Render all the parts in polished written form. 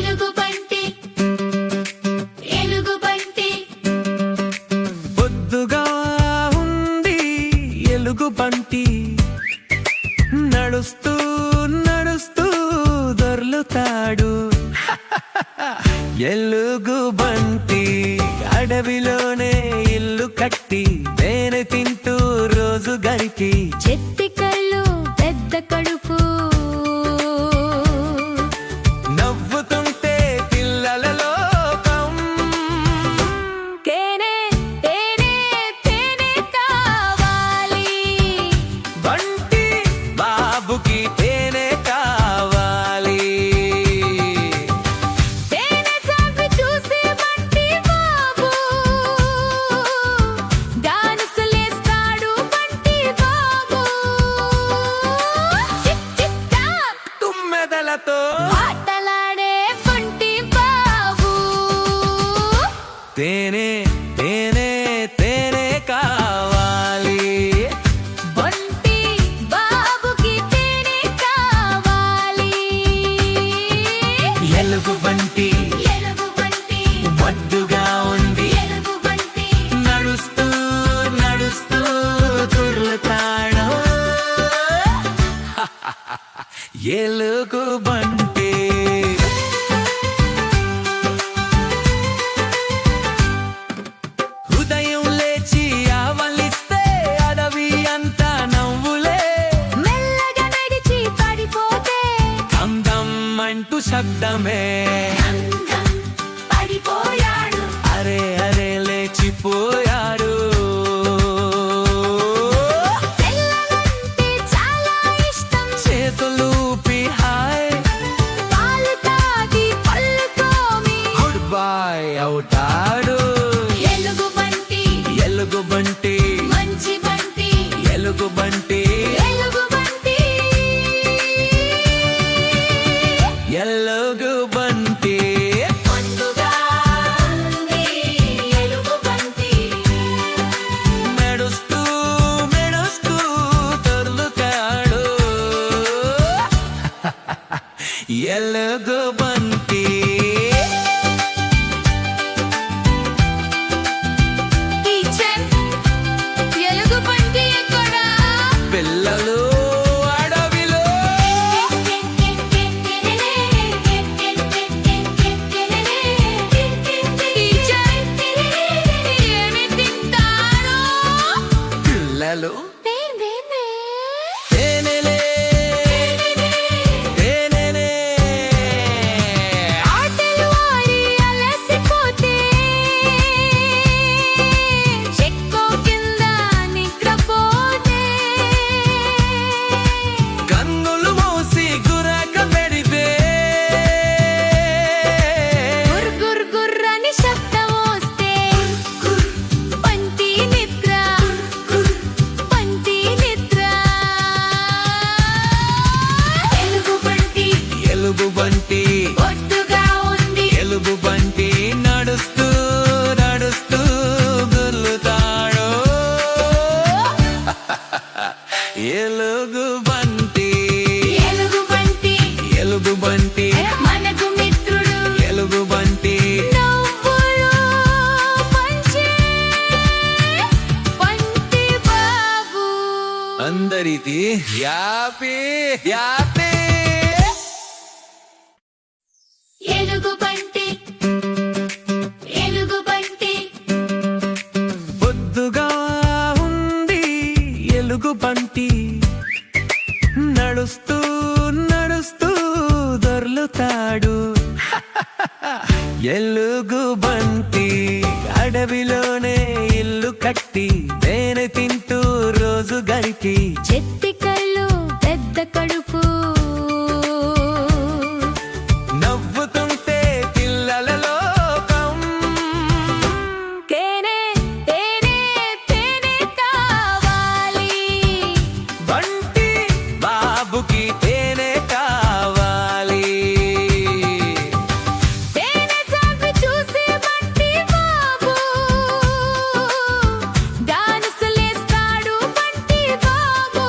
ఎలుగుబంటి ఎలుగుబంటి బొద్దుగా ఉంది ఎలుగుబంటి నడుస్తూ నడుస్తూ దొర్లుతాడు ఎలుగుబంటి అడవిలోనే ఇల్లు కట్టి తేనె తింటూ రోజు గడికి చెట్టి కళ్ళు పెద్ద కడుపు నవ్వుతుంటే పిల్లల లోకం తేనె తేనె తేనె కావాలి బంటి బాబుకి తేనె కావాలి తేనె చాపి చూసి బంటి బాబు డాన్సులేస్తాడు బంటి బాబు చిక్ చిక్ టాక్ తుమ్మెదలతో ఆటలాడే బంటి బాబు తేనె తేనె తేనె కావాలి బంటి బాబుకి తేనె కావాలి ఎలుగుబంటి ఎలుగుబంటి వడ్డుగా ఉంది ఎలుగుబంటి నడుస్తూ నడుస్తూ దొర్లుతాడు ఎలుగుబంటి ఉదయం లేచి ఆవలిస్తే అడవి అంతా నవ్వులే మెల్లగా నడిచి పడిపోతే కందం అంటూ శబ్దమే అందం పడిపోయాడు అరే అరే లేచిపోయాడు పిల్లలంటే చాలా ఇష్టం చేతులూపి హాయ్ పాలు తాగి పళ్ళు తోమి గుడ్ బాయ్ అవుతాడు ఎలుగుబంటి ఎలుగుబంటి మంచి బంటి ఎలుగుబంటి ఎలుగుబంటి ఎలుగుబంటి ముందుగా ఉంది ఎలుగుబంటి మెడుస్తూ మెడుస్తూ దొర్లుతాడు ఎలుగుబంటి టీచర్ ఎలుగుబంటి ఎక్కడా పిల్లలు అడవిలో టీచర్ ఏమి తింటారు పిల్లలు తేనెలే తేనెలే ఆటలు ఆడి అలసిపోతే చెక్కో కింద నిద్రపోతే కన్నులు మూసి గురక పెడితే గుర్ గుర్ గుర్రని శబ్దం వస్తే బంటి నిద్ర బంటి నిద్ర ఎలుగుబంటి ఎలుగుబంటి ఒట్టుగా ఉంది ఎలుగుబంటి నడుస్తూ నడుస్తూ దొర్లుతాడు ఎలుగుబంటి ఎలుగుబంటి ఎలుగుబంటి మనకు మిత్రుడు ఎలుగుబంటి నవ్వులు పంచే బంటి బాబు అందరిది యాపీ యాపీ ఎలుగుబంటి ఎలుగుబంటి బొద్దుగా ఉంది ఎలుగుబంటి నడుస్తూ నడుస్తూ దొర్లుతాడు ఎలుగుబంటి అడవిలోనే ఇల్లు కట్టి తేనె తింటూ రోజు గడికి చెట్టి కళ్ళు పెద్ద కడుపు నవ్వుతుంటే పిల్లల లోకం తేనె తేనె తేనె కావాలి బంటి బాబుకి తేనె కావాలి తేనె చాపి చూసి బంటి బాబు డాన్సులేస్తాడు బంటి బాబు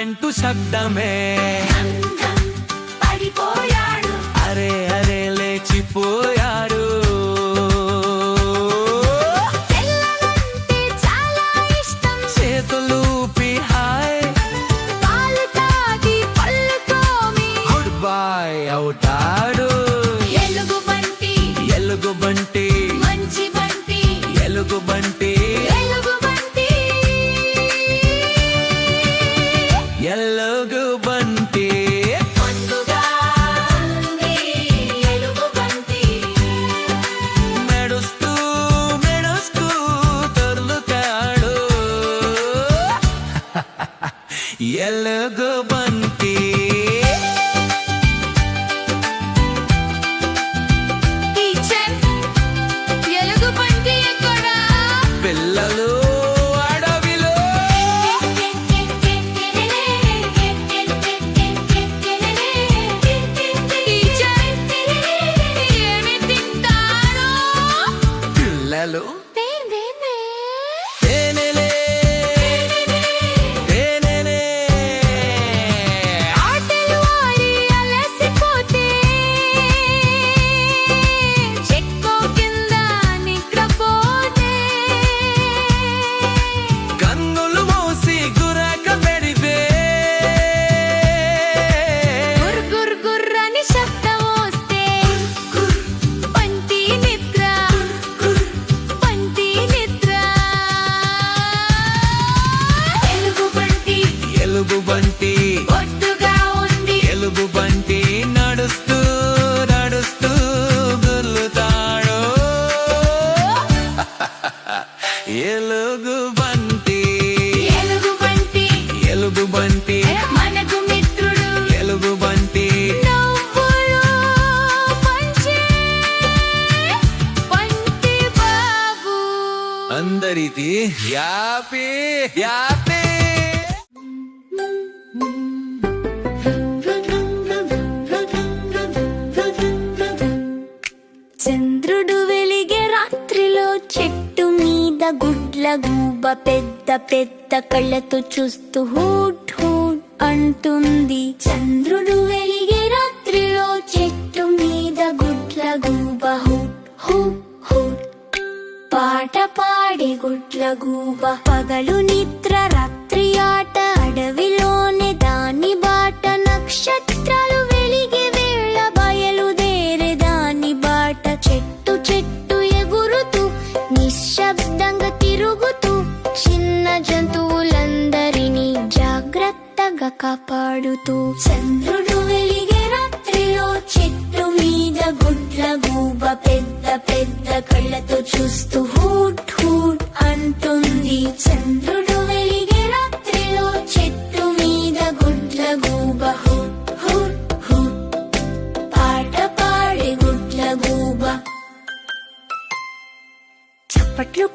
అంటూ శబ్దమే పడిపోయాడు అరే అరే లేచిపోయాడు పిల్లలంటే చాలా ఇష్టం చేతులూపి హాయ్ పాలు తాగి పళ్ళు తోమి గుడ్ బాయ్ అవుతాడు ఎలుగుబంటి ఎలుగుబంటి మంచి బంటి ఎలుగుబంటి ఎలుగుబంటి ఎలుగుబంటి ముందుగా ఉంది ఎలుగుబంటి మెడుస్తూ మెడుస్తూ తొర్లుతాడు ఎలుగుబంటి టీచర్ ఎలుగుబంటి ఎక్కడా పిల్లలు అడవిలో టీచర్ ఏమి తింటారు పిల్లలు తేనెలే తేనెలే ఆటలు ఆడి అలసిపోతే చెక్కో కింద నిద్రపోతే కన్నులు మూసి గురక పెడితే గుర్ గుర్ గుర్రని శబ్దం వస్తే పంటి నిద్ర పంటి నిద్ర ఎలుగుబంటి ఎలుగుబంటి ఒట్టుగా ఉంది ఎలుగుబంటి నడుస్తూ నడుస్తూ గుర్లుతాడు ఎలుగుబంటి ఎలుగుబంటి ఎలుగుబంటి మనకు మిత్రుడు ఎలుగుబంటి నవ్వులు పంచే పంటి బాబు అందరిది యాపీ యాపీ చంద్రుడు వెలిగే రాత్రిలో చెట్టు మీద గుడ్ల గూబ పెద్ద పెద్ద కళ్ళతో చూస్తూ హూట్ హూట్ అంటుంది చంద్రుడు వెలిగే రాత్రిలో చెట్టు మీద గుడ్ల గూబ హూట్ హూట్ హూట్ పాట పాడే గుడ్ల గూబ పగలు నిద్ర రాత్రి ఆట అడవిలోనే దాని బాట నక్షత్రాలు వెలిగే వేళ బయలుదేరే దాని బాట చెట్టు చెట్టు ఎగురుతూ నిశ్శబ్దంగా తిరుగుతూ చిన్న జంతువులందరినీ జాగ్రత్తగా కాపాడుతూ చంద్రుడు వెలిగే రాత్రిలో చెట్టు మీద గుడ్ల గూబ పెద్ద పెద్ద కళ్ళతో చూస్తూ హూట్ హూట్ అంటుంది చంద్రుడు వెలిగే రాత్రిలో చెట్టు మీద గుడ్ల గూబ హూట్ హూట్ హూట్ పాట పాడే గుడ్ల గూబ చప్పట్లు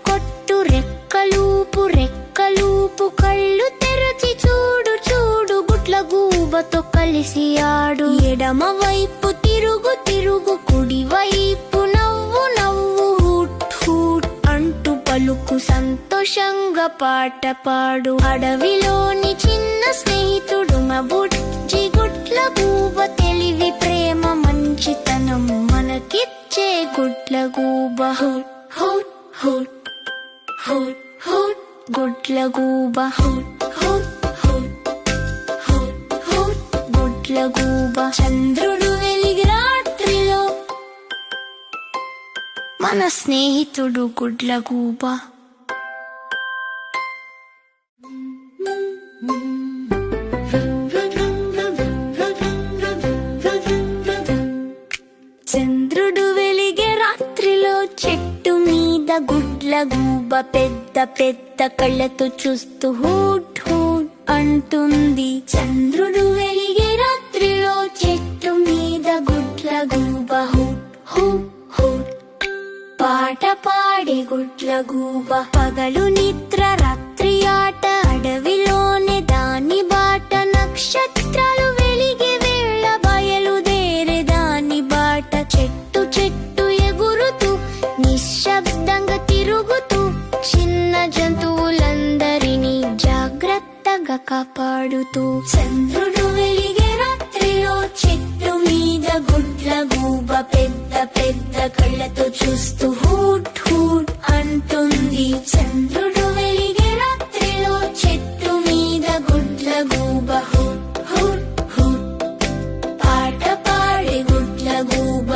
కొట్టు రెక్కలూపు రెక్కలూపు కళ్ళు తెరచి చూడు చూడు గుడ్ల గూబతో కలిసి ఆడు ఎడమ వైపు తిరుగు తిరుగు కుడి వైపు నవ్వు నవ్వు హూట్ హూట్ అంటూ పలుకు సంతోషంగా పాట పాడు అడవిలోని చిన్న స్నేహితుడు మా బుజ్జి గుడ్ల గూబ తెలివి ప్రేమ మంచితనం మనకిచ్చే గుడ్ల గూబ hoot hoot hoot hoot hoot గుడ్ల గూబ hoot hoot hoot hoot hoot గుడ్ల గూబ చంద్రుడు వెలిగి రాత్రిలో మన స్నేహితుడు గుడ్ల గూబ చంద్రుడు వెలిగే రాత్రిలో చెట్టు మీద గుడ్ల గూబ పెద్ద పెద్ద కళ్ళతో చూస్తూ హూట్ హూట్ అంటుంది చంద్రుడు వెలిగే రాత్రిలో చెట్టు మీద గుడ్ల గూబ హూట్ హూట్ హూట్ పాట పాడే గుడ్ల గూబ పగలు నిద్ర రాత్రి ఆట అడవిలోనే దాని బాట నక్షత్రాలు వెలిగే వేళ బయలుదేరే దాని బాట చెట్టు చెట్టు ఎగురుతూ నిశ్శబ్దంగా తిరుగుతూ చిన్న జంతువులందరినీ జాగ్రత్తగా కాపాడుతూ చంద్రుడు వెలిగే రాత్రిలో చెట్టు మీద గుడ్లగూబ పెద్ద పెద్ద కళ్ళతో చూస్తూ హూట్ హూట్ అంటుంది. చంద్రుడు వెలిగే రాత్రిలో చెట్టు మీద గుడ్లగూబ హూట్ హూట్ హూట్ పాట పాడే గుడ్లగూబ.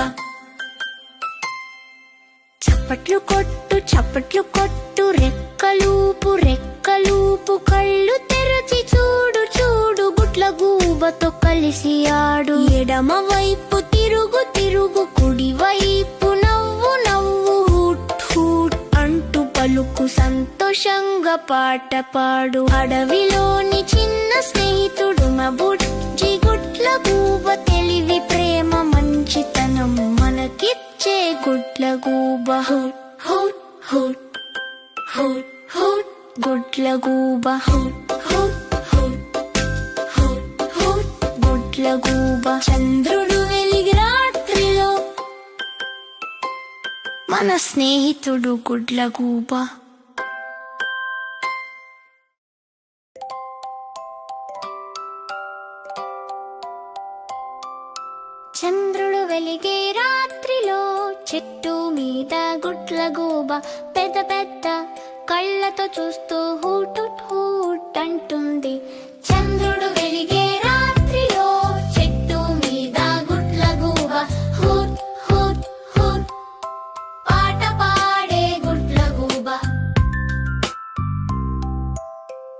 చప్పట్లు కొట్టు చప్పట్లు కొట్టు రెక్కలూపు రెక్కలూపు కళ్ళు తెరచి చూడు చూడు గుడ్లగూబతో కలిసి ఆడు. ఎడమ వైపు తిరుగు తిరుగు కుడి వైపు నవ్వు నవ్వు హూట్ హూట్ అంటూ పలుకు సంతోషంగా పాట పాడు. అడవిలోని చిన్న స్నేహితుడు మా బుజ్జి గుడ్లగూబ తెలివి ప్రేమ మంచితనం మనకిచ్చే గుడ్లగూబ hoot hoot hoot hoot hoot గుడ్లగూబ hoot hoot hoot hoot hoot గుడ్లగూబ. చంద్రుడు వెలిగి రాత్రిలో మన స్నేహితుడు గుడ్లగూబ. చంద్రుడు వెలిగే రాత్రిలో చెట్టు మీద గుడ్లగూబ పెద్ద పెద్ద కళ్ళతో చూస్తూ హూట్ హూట్ అంటుంది. చంద్రుడు వెలిగే రాత్రిలో చెట్టు మీద గుడ్లగూబ హూట్ హూట్ హూట్ పాట పాడే గుడ్లగూబ.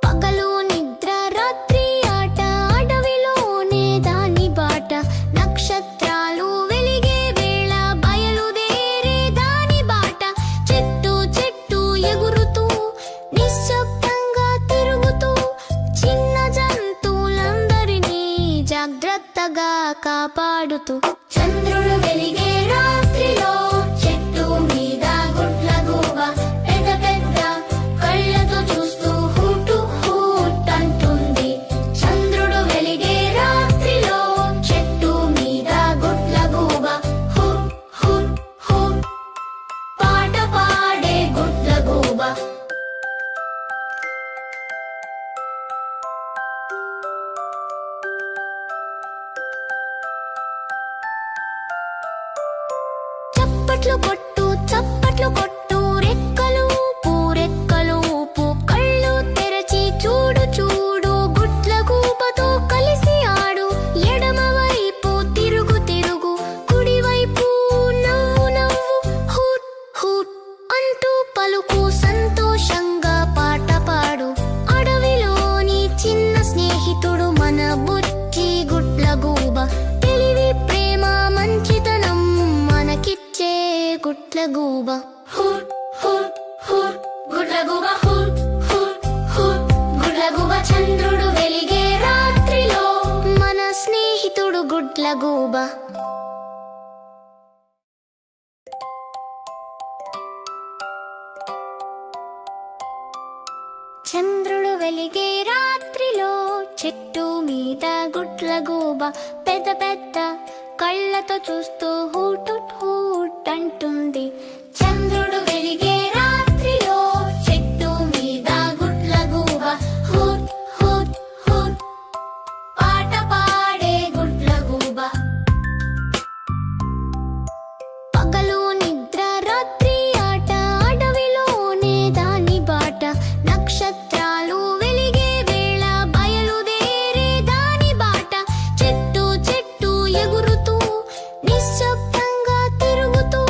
పగలు నిద్ర రాత్రి ఆట అడవిలోనే దాని బాట. నక్షత్రాలు వెలిగే వేళ బయలుదేరే దాని బాట. చెట్టు చెట్టు ఎగురుతూ నిశ్శబ్దంగా తిరుగుతూ చిన్న జంతువులందరినీ జాగ్రత్తగా కాపాడుతూ. చంద్రుడు వెలిగే రాత్రిలో చెట్టు మీద గుడ్లగూబ పెద్ద పెద్ద కళ్ళతో చూస్తూ హూటు హూట్ అంటుంది. చంద్రుడు వెలిగే రాత్రిలో చెట్టు మీద గుడ్లగూబ హూట్ హూట్ హూట్ పాట పాడే గుడ్లగూబ. చప్పట్లు కొట్టు చప్పట్లు కొట్టు రెక్కలు ఊపు రెక్కలు ఊపు కళ్ళు తెరచి చూడు చూడు గుడ్లగూబతో కలిసి ఆడు. ఎడమ వైపు తిరుగు తిరుగు కుడి వైపు నవ్వు నవ్వు హూట్ హూట్ అంటూ పలుకు సంతోషంగా పాట పాడు. అడవిలోని చిన్న స్నేహితుడు మన బుజ్జి గుడ్లగూబ తెలివి ప్రేమ మంచితనం మనకిచ్చే గుడ్లగూబ హూట్ హూట్ హూట్ గుడ్లగూబ హూట్ హూట్ హూట్ గుడ్లగూబ. చంద్రుడు వెలిగే రాత్రిలో మన స్నేహితుడు గుడ్లగూబ. చంద్రుడు వెలిగే రాత్రిలో చెట్టు మీద గుడ్లగూబ పెద్ద పెద్ద కళ్ళతో చూస్తూ హూట్ హూట్ అంటుంది. చంద్రుడు వెలిగే రాత్రిలో చెట్టు మీద గుడ్లగూబ హూట్ హూట్ హూట్ పాట పాడే గుడ్లగూబ. పగలు నిద్ర రాత్రి ఆట అడవిలోనే దాని బాట. నక్షత్రాలు వెలిగే వేళ బయలుదేరే దాని బాట. చెట్టు చెట్టు ఎగురుతూ నిశ్శబ్దంగా తిరుగుతూ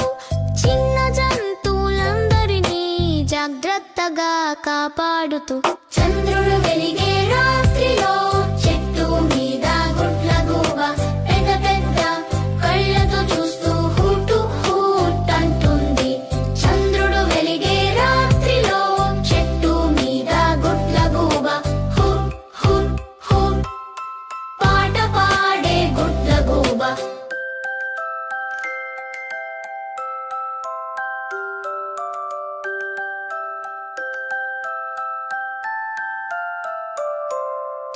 చిన్న జంతువులందరినీ జాగ్రత్తగా కాపాడుతూ. చంద్రుడు వెలిగే రాత్రిలో చెట్టు మీద గుడ్లగూబ పెద్ద పెద్ద కళ్ళతో చూస్తూ హూటు హూట్ అంటుంది. చంద్రుడు వెలిగే రాత్రిలో చెట్టు మీద గుడ్లగూబ హూట్ హూట్ హూట్ పాట పాడే గుడ్లగూబ.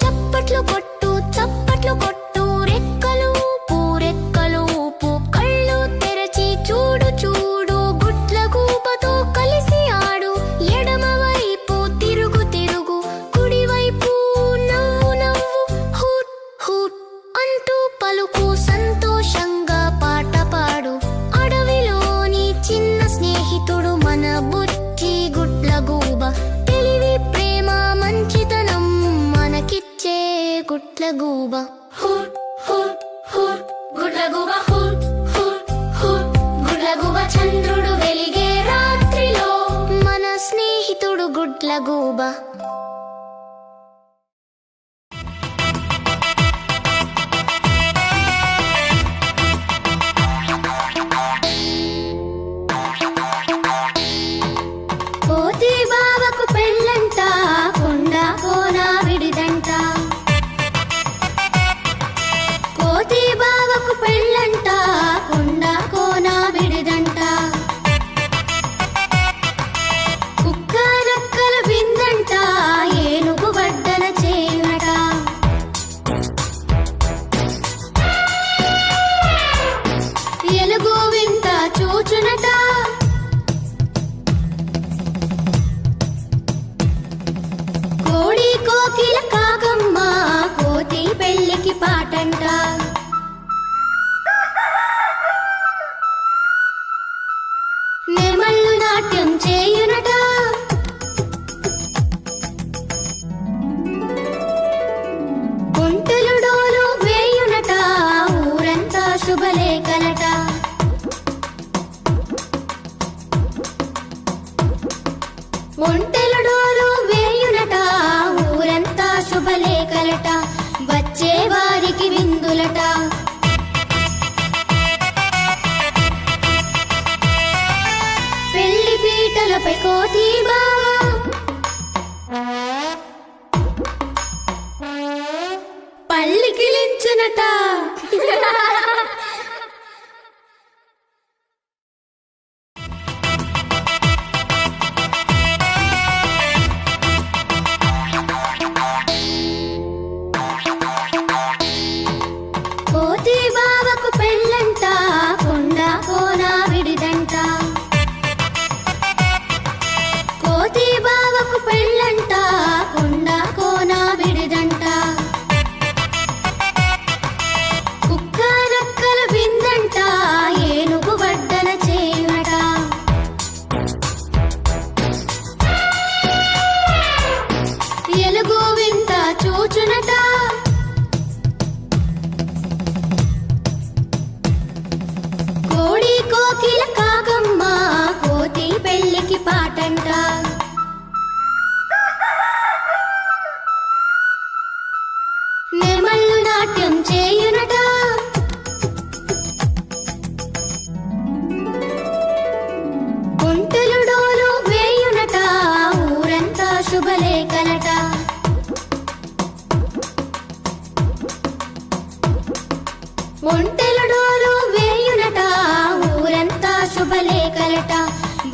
చప్పట్లు కొట్టు చప్పట్లు కొట్టు రెక్కలు ఊపు రెక్కలు ఊపు కళ్ళు తెరచి చూడు చూడు గుడ్లగూబతో కలిసి ఆడు. ఎడమ వైపు తిరుగు తిరుగు కుడి వైపు నవ్వు గుట్లగూబ హుర్ హుర్ హుర్ గుడ్లగూబ హుర్ హుర్ హుర్ గుడ్లగూబ చంద్రుడు వెలిగే రాత్రిలో మన స్నేహితుడు గుడ్లగూబ కోతి బావకు పెళ్ళంట కొండ కోన విడిదంట కోతి బావకు పెళ్ళంట కొండ కోన విడిదంట కుక్క రక్కల విందంట ఏనుగు వడ్డన చేయునట ఎలుగు వింత చూచునట కోడి కోకిల కాకమ్మ కోతి పెళ్ళికి పాటంట నెమళ్ళు నాట్యం చేయునట కుంటలు డోలు వేయునట ఊరంతా శుభలేఖలట ఒంటెలు డోలు వేయునట ఊరంతా శుభలేఖలట వచ్చే వారికి విందులట పెళ్లి పీటలపై కోతి బావ పల్లికిలించునట కోతి బావకు పెళ్ళంట కొండ కోన విడిదంట కోతి బావకు పెళ్ళంట కొండ కోన విడిదంట కుక్క రక్కల విందంట ఏనుగు వడ్డన చేయునట ఎలుగు వింత చూచునట కోడి కోకిల కాకమ్మ కోతి పెళ్ళికి పాటంట నెమళ్ళు నాట్యం చేయునట కుంటలు డోలు వేయునట ఊరంతా శుభలేఖలట ఒంటెలు డోలు వేయునట ఊరంతా శుభలేఖలట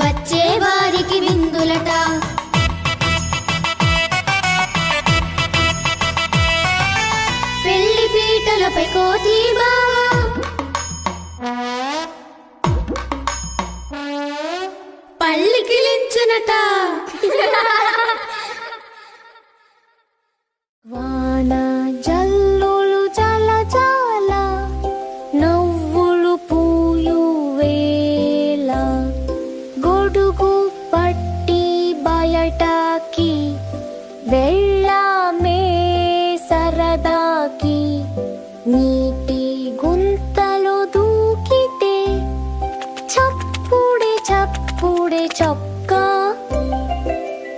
వచ్చే వారికి విందులట పెళ్లి పీటలపై కోతి బావ పల్లికిలించునట వాన జల్లులు చల చాల నవ్వులు పూయు వేళ గొడుగు పట్టి బయటకి వెళ్ళామే సరదాకి నీటి గుంతలు దూకితే చప్పుడే చప్పుడే చొక్కా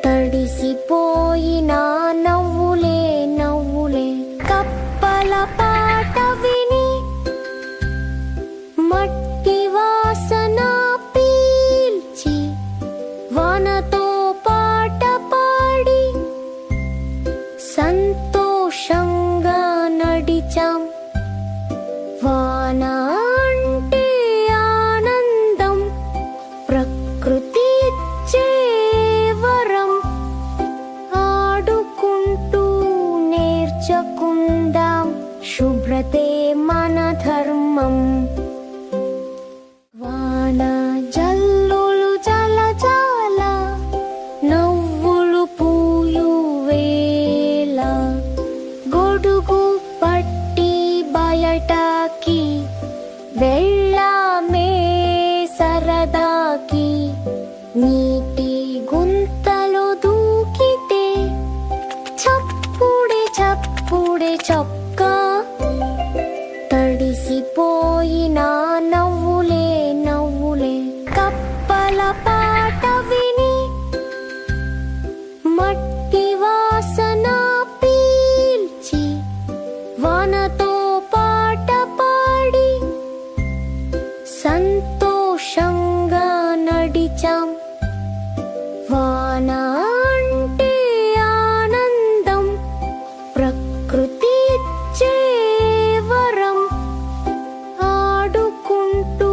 తడిసిపోయిన నవ్వులే నవ్వులే కప్పల పాట విని మట్టి వాసన పీల్చి వానతో పాట పాడి సంతోషంగా నడిచాం వాన అంటే ఆనందం ప్రకృతి ఇచ్చే వరం ఆడుకుంటూ నేర్చుకుందాం శుభ్రతే మన ధర్మం వాన జల్లులు చల చాల నవ్వులు పూయు వేళ గొడుగు పట్టి బయటకి వెళ్ళామే సరదాకి నీటి గుంతలు దూకితే చప్పుడే చప్పుడు చప్పుడే చొక్కా తడిసిపోయిన నవ్వులే నవ్వులే కప్పల పాట విని మట్టి వాసన పీల్చి వానతో పాట పాడి సంతోషంగా నడిచాం వాన అంటే ఆనందం ప్రకృతి ఇచ్చే వరం ఆడుకుంటూ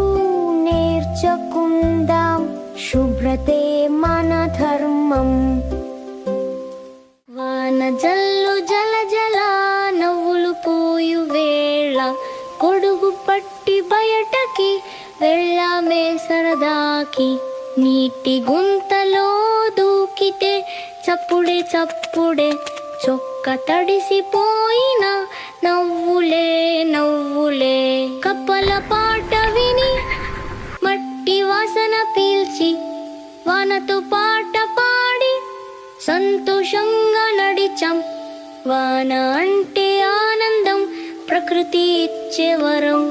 నేర్చుకుందాం శుభ్రతే మన ధర్మం వాన జల్లు జల జల నవ్వులు పోయు వేళ గొడుగు పట్టి బయటకి వెళ్ళామే సరదాకి నీటి గుంతలో దూకితే చప్పుడే చప్పుడే చొక్క తడిసిపోయిన నవ్వులే నవ్వులే కప్పల పాట విని మట్టి వాసన పీల్చి వానతో పాట పాడి సంతోషంగా నడిచాం వాన అంటే ఆనందం ప్రకృతి ఇచ్చే వరం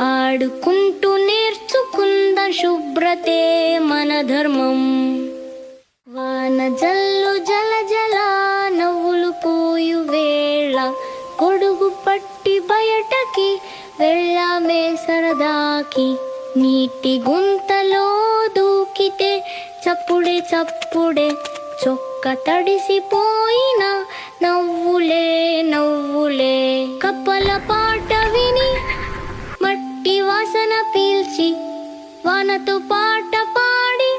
ఆడుకుంటూ నేర్చుకుందాం శుభ్రతే మన ధర్మం వాన జల్లు జల జల నవ్వులు పోయు వేళ గొడుగు పట్టి బయటకి వెళ్ళామే సరదాకి నీటి గుంతలో దూకితే చప్పుడే చప్పుడే చొక్క తడిసిపోయిన నవ్వులే నవ్వులే కప్పల పాట విని మట్టి వాసన పీల్చి వానతో పాట పాడి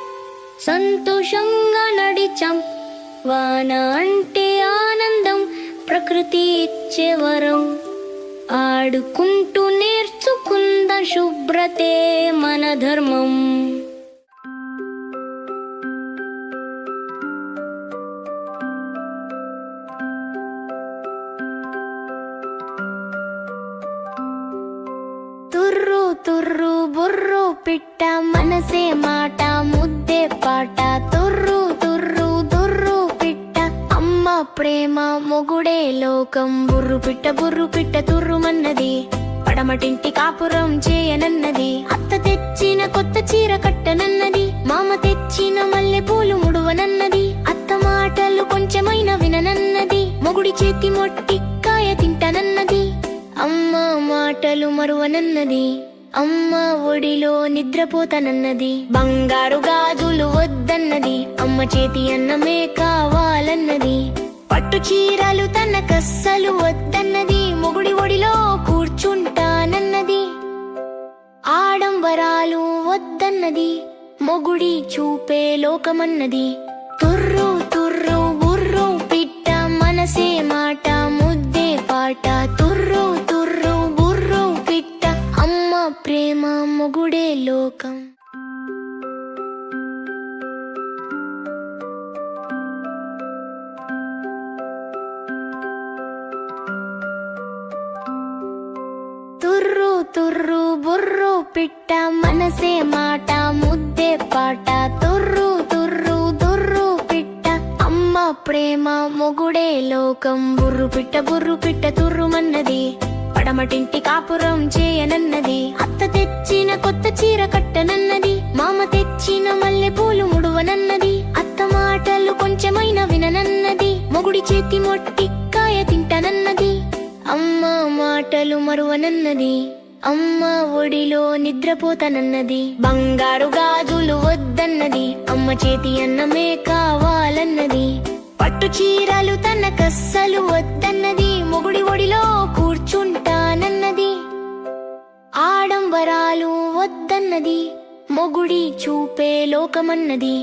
సంతోషంగా నడిచాం వాన అంటే ఆనందం ప్రకృతి ఇచ్చే వరం ఆడుకుంటూ నేర్చుకుందాం శుభ్రతే మన ధర్మం తుర్రు తుర్రు బుర్రు పిట్ట మనసే మాట ముద్దే పాట తుర్రు తుర్రు దుర్రు పిట్ట అమ్మ ప్రేమ మొగుడే లోకం బుర్రు పిట్ట తుర్రుమన్నది పడమటింటి కాపురం చేయనన్నది అత్త తెచ్చిన కొత్త చీర కట్టనన్నది మామ తెచ్చిన మల్లె పూలు ముడువనన్నది అత్త మాటలు కొంచెమైనా విననన్నది మొగుడి చేతి మొట్టి కాయ తింటానన్నది అమ్మ మాటలు మరువనన్నది అమ్మ ఒడిలో నిద్రపోతానన్నది బంగారు గాజులు వద్దన్నది అమ్మ చేతి అన్నమే కావాలన్నది పట్టు చీరలు తనకస్సలు వద్దన్నది మొగుడి ఒడిలో కూర్చుంటానన్నది ఆడంబరాలు వద్దన్నది మొగుడి చూపే లోకమన్నది తుర్రు తుర్రు బుర్రు పిట్ట మనసే మాట ముద్దే పాట తుర్రు తుర్రు బుర్రు పిట్ట అమ్మ ప్రేమ మొగుడే లోకం తుర్రు తుర్రు బుర్రు పిట్ట మనసే మాట ముద్దే పాట తుర్రు తుర్రు దుర్రు పిట్ట అమ్మ ప్రేమ మొగుడే లోకం బుర్రు పిట్ట తుర్రుమన్నది పడమటింటి కాపురం చేయనన్నది అత్త తెచ్చిన కొత్త చీర కట్టనన్నది మామ తెచ్చిన మల్లె పూలు ముడువనన్నది అత్త మాటలు కొంచెమైనా విననన్నది మొగుడి చేతి మొట్టి కాయ తింటానన్నది అమ్మ మాటలు మరువనన్నది అమ్మ ఒడిలో నిద్రపోతానన్నది బంగారు గాజులు వద్దన్నది అమ్మ చేతి అన్నమే కావాలన్నది పట్టు చీరలు తనకస్సలు వద్దన్నది మొగుడి ఒడిలో కూర్చుంటానన్నది ఆడంబరాలు వద్దన్నది మొగుడి చూపే లోకమన్నది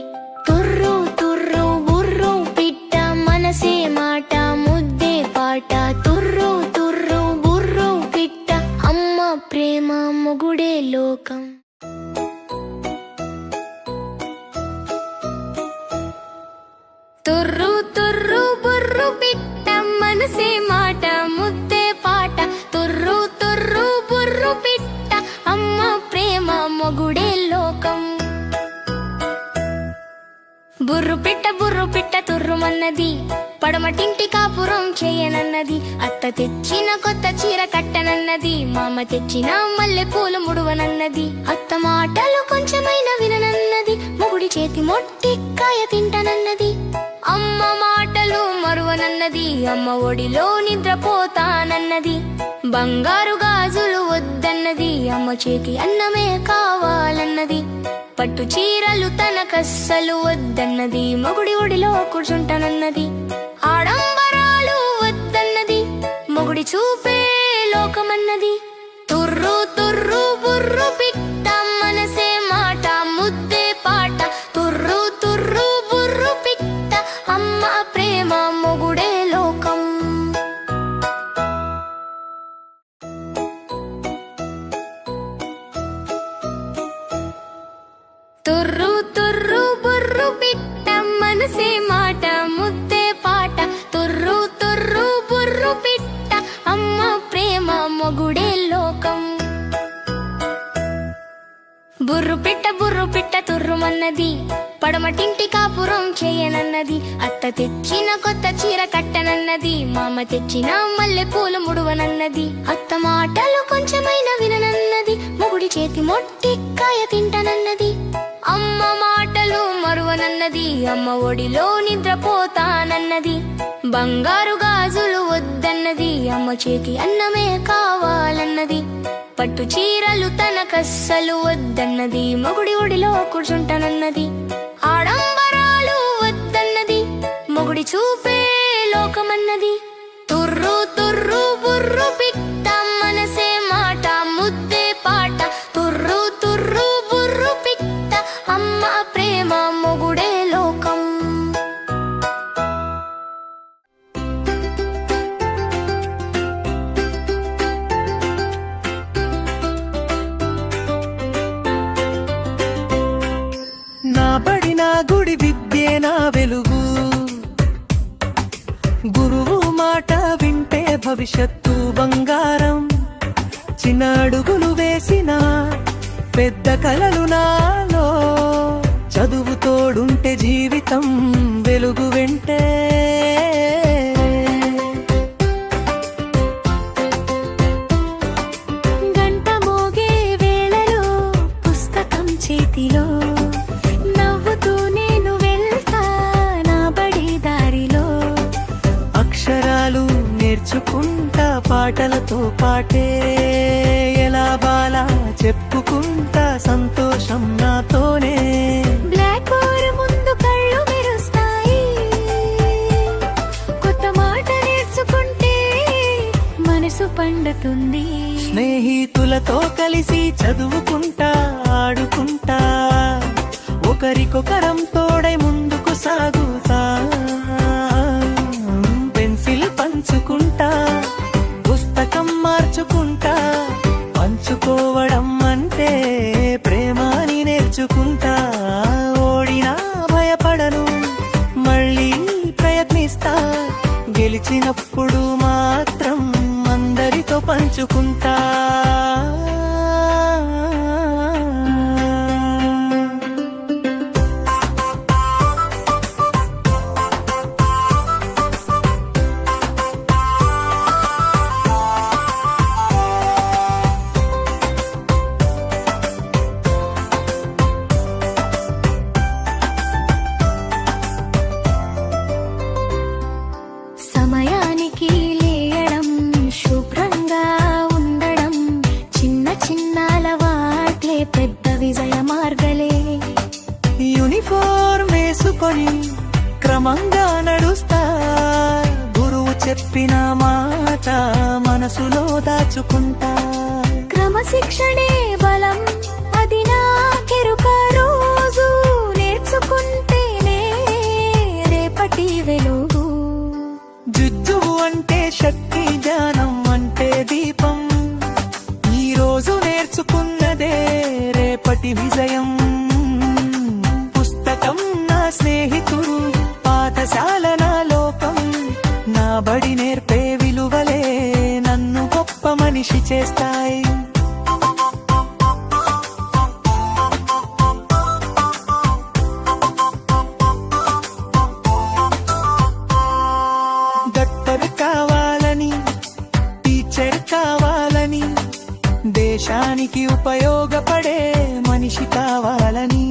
తుర్రు తుర్రు బుర్రు పిట్ట మనసే మాట ముద్దే పాట తుర్రు తుర్రు బుర్రు పిట్ట అమ్మ ప్రేమ మొగుడే లోకం తుర్రు తుర్రు బుర్రు పిట్ట మనసే మాట ముద్దే పాట తుర్రు తుర్రు బుర్రు పిట్ట అమ్మ ప్రేమ మొగుడే లోకం బుర్రు పిట్ట తుర్రుమన్నది పడమటింటి కాపురం చేయనన్నది తెచ్చిన కొత్త చీర కట్టనన్నది, మామ తెచ్చిన మల్లె పూలు ముడువనన్నది. అత్త మాటలు కొంచెమైనా విననన్నది, మొగుడి చేతి మొట్టికాయ తింటనన్నది. అమ్మ మాటలు మరువనన్నది, అమ్మ ఒడిలో నిద్రపోతానన్నది. బంగారు గాజులు వద్దన్నది, అమ్మ చేతి అన్నమే కావాలన్నది. పట్టు చీరలు తనకస్సలు వద్దన్నది, మొగుడి ఒడిలో కూర్చుంటానన్నది. ఆడంబరాలు వద్దన్నది, మొగుడి చూపే లోకమన్నది. తుర్రు తుర్రు బుర్రు పిట్ట మనసే మాట ముద్దే పాట, తుర్రు తుర్రు బుర్రు పిట్ట అమ్మ ప్రేమ మొగుడే లోకం. తుర్రు తుర్రు బుర్రు పిట్ట మనసే మాట ముద్దే పాట, తుర్రు తుర్రు బుర్రు పిట్ట అమ్మ ప్రేమ మొగుడే లోకం. బుర్రు పిట్ట తుర్రుమన్నది, పడమటింటి కాపురం చేయనన్నది. అత్త తెచ్చిన కొత్త చీర కట్టనన్నది, మామ తెచ్చిన మల్లె పూలు ముడువనన్నది. అత్త మాటలు కొంచెమైనా విననన్నది, మొగుడి చేతి మొట్టికాయ తింటనన్నది. అమ్మ మాటలు మరువనన్నది, అమ్మ ఒడిలో నిద్రపోతానన్నది. బంగారు గాజులు వద్దన్నది, అమ్మ చేతి అన్నమే కావాలన్నది. పట్టు చీరలు తనకస్సలు వద్దన్నది, మొగుడి ఒడిలో కూర్చుంటానన్నది. ఆడంబరాలు వద్దన్నది, మొగుడి చూపే లోకమన్నది. తుర్రు తుర్రు బుర్రు పిట్ట మనసే మాట ముద్దే పాట, తుర్రు తుర్రు బుర్రు పిట్ట అమ్మ ప్రేమ మొగుడే లోకం. నా బడి నా గుడి విద్యే నా వెలుగు, గురువు మాట వింటే భవిష్యత్తు బంగారం. చిన్న అడుగులు వేసిన పెద్ద కలలు నాలో, చదువు తోడుంటే జీవితం వెలుగు వెంటే. గంట మోగే వేళలో పుస్తకం చేతిలో, నవ్వుతూ నేను వెళ్తా నా బడి దారిలో. అక్షరాలు నేర్చుకుంటా పాటలతో పాటే, ఎలా బాలా చెప్పుకుంటా సంతోషం నాతోనే. బ్లాక్ బోర్డ్ ముందు కళ్ళు మెరుస్తాయి, కొత్త మాట నేర్చుకుంటే మనసు పండుతుంది. స్నేహితులతో కలిసి చదువుకుంటా ఆడుకుంటా, ఒకరికొకరం తోడై ముందుకు సాగుతా. పెన్సిల్ పంచుకుంటా, పుస్తకం మార్చుకుంటా, పంచుకోవడం అంటే ప్రేమని నేర్చుకుంటా. ఓడినా భయపడను, మళ్ళీ ప్రయత్నిస్తా, గెలిచినప్పుడు మాత్రం అందరితో పంచుకుంటా. సమయానికి లేయడం, శుభ్రంగా ఉండడం, చిన్న చిన్న అలవాట్లే పెద్ద విజయ మార్గలే. యూనిఫార్మ్ వేసుకొని క్రమంగా నడుస్తా, గురువు చెప్పిన మాట మనసులో దాచుకుంటా. క్రమశిక్షణే బలం, అది నాకెరుక. రోజు నేర్చుకుంటేనే రేపటి వెలుగు. జుజ్జు అంటే శక్తి, జ్ఞానం అంటే దీపం. ఈ రోజు నేర్చుకున్నదే రేపటి విజయం. పుస్తకం నా స్నేహితుడు, పాఠశాల నా లోకం. నా బడి నేర్పే విలువలే నన్ను గొప్ప మనిషి చేస్తాయి. డాక్టర్ కావాలని దేశానికి ఉపయోగపడే మనిషి కావాలని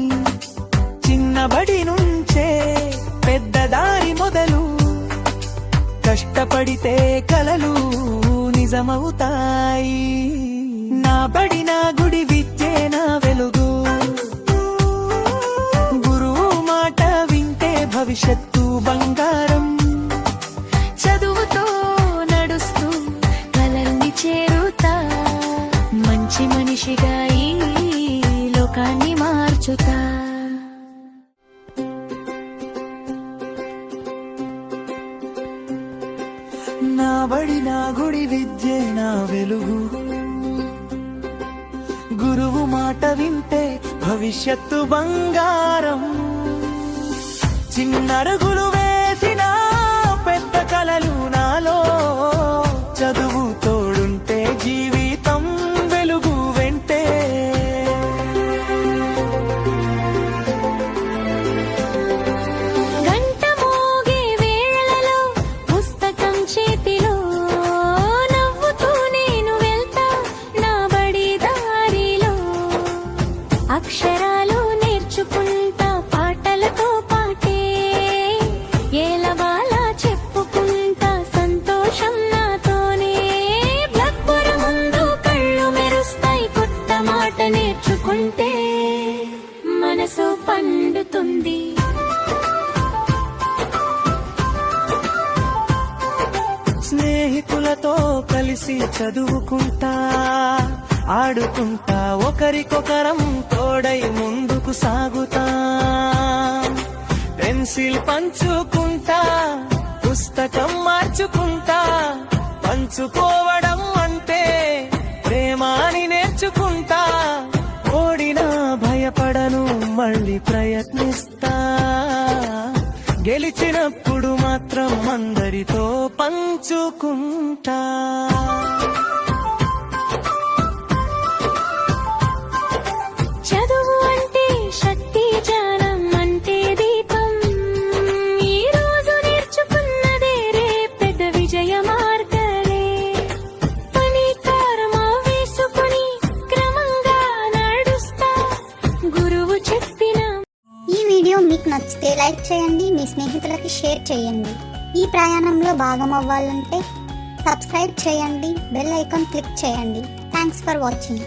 చిన్నబడి నుంచే పెద్ద దారి మొదలు కష్టపడితే కలలు నిజమవుతాయి. నా బడి నా గుడి విద్యే నా వెలుగు, గురువు మాట వింటే భవిష్యత్తు బంగారం. చదువుతో నడుస్తూ కలల్ని చేరుతా, మంచి మనిషిగా ఈ లోకాన్ని మార్చుతా. నా బడి నా గుడి విద్యే నా వెలుగు, గురువు మాట వింటే భవిష్యత్తు బంగారం. చిన్నరుగులు వేసిన పెద్ద కలలు నాలో, చదువు తోడుంటే జీవితం వెలుగు వెంటే. గంట మోగే వేళలలో పుస్తకం చేతిలో, నవ్వుతూ నేను వెళ్తా నా బడి దారిలో. అక్షరాలు నేర్చుకుంటా పాటలతో పాటే, ఏలవాలా చెప్పుకుంటా సంతోషం నాతోనే. బ్లాక్బోర్డ్ ముందు కళ్ళు మెరుస్తాయి, కొత్త మాట నేర్చుకుంటే మనసు పండుతుంది. స్నేహితులతో కలిసి చదువుకుంటా, ఆడుకుంటా, ఒకరికొకరం తోడై ముందుకు సాగుతా. పెన్సిల్ పంచుకుంటా, పుస్తకం మార్చుకుంటా, పంచుకోవడం అంటే ప్రేమాని నేర్చుకుంటా. ఓడినా భయపడను, మళ్ళీ ప్రయత్నిస్తా. గెలిచినప్పుడు మాత్రం అందరితో పంచుకుంటా. చదువు అంటే శక్తి, జ్ఞానం అంటే దీపం. ఈ రోజు నేర్చుకున్నదే రే పెద్ద విజయ మార్గలే. పని కర్మ వేసుకుని క్రమంగా నడుస్తా, గురువు చెప్పిన. ఈ వీడియో మీకు నచ్చితే లైక్ చేయండి, మీ స్నేహితులకి షేర్ చేయండి. ఈ ప్రయాణంలో భాగం అవ్వాలంటే సబ్స్క్రైబ్ చేయండి, బెల్ ఐకాన్ క్లిక్ చేయండి. Thanks for watching.